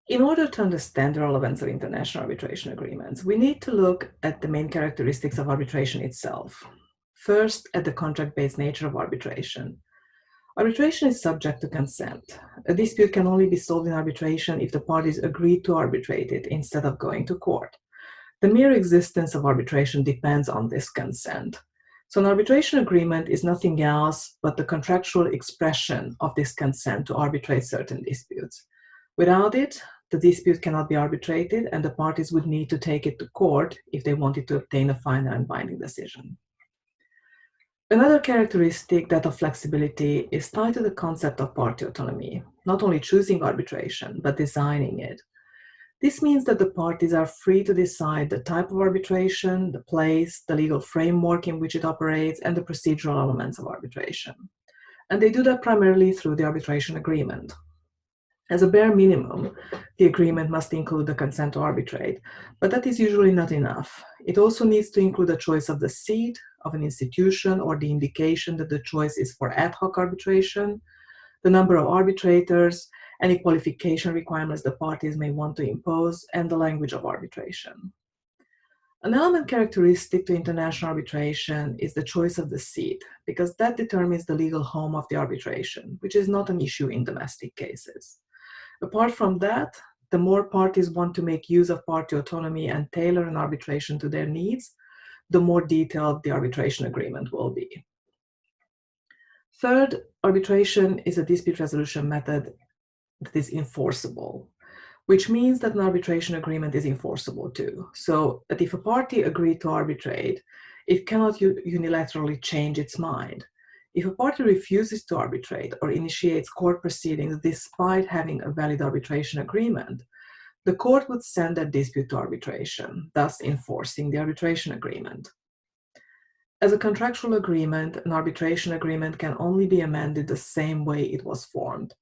In order to understand the relevance of international arbitration agreements, we need to look at the main characteristics of arbitration itself. First, at the contract-based nature of arbitration. Arbitration is subject to consent. A dispute can only be solved in arbitration if the parties agree to arbitrate it instead of going to court. The mere existence of arbitration depends on this consent. So an arbitration agreement is nothing else but the contractual expression of this consent to arbitrate certain disputes. Without it, the dispute cannot be arbitrated, and the parties would need to take it to court if they wanted to obtain a final and binding decision. Another characteristic, that of flexibility, is tied to the concept of party autonomy, not only choosing arbitration, but designing it. This means that the parties are free to decide the type of arbitration, the place, the legal framework in which it operates, and the procedural elements of arbitration. And they do that primarily through the arbitration agreement. As a bare minimum, the agreement must include the consent to arbitrate, but that is usually not enough. It also needs to include a choice of the seat of an institution, or the indication that the choice is for ad hoc arbitration, the number of arbitrators, any qualification requirements the parties may want to impose, and the language of arbitration. An element characteristic to international arbitration is the choice of the seat, because that determines the legal home of the arbitration, which is not an issue in domestic cases. Apart from that, the more parties want to make use of party autonomy and tailor an arbitration to their needs, the more detailed the arbitration agreement will be. Third, arbitration is a dispute resolution method that is enforceable, which means that an arbitration agreement is enforceable too. So that if a party agreed to arbitrate, it cannot unilaterally change its mind. If a party refuses to arbitrate or initiates court proceedings despite having a valid arbitration agreement, the court would send that dispute to arbitration, thus enforcing the arbitration agreement. As a contractual agreement, an arbitration agreement can only be amended the same way it was formed,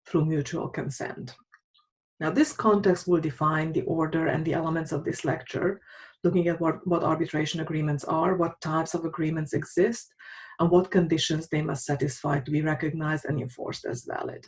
through mutual consent. Now, this context will define the order and the elements of this lecture, looking at what arbitration agreements are, what types of agreements exist, and what conditions they must satisfy to be recognized and enforced as valid.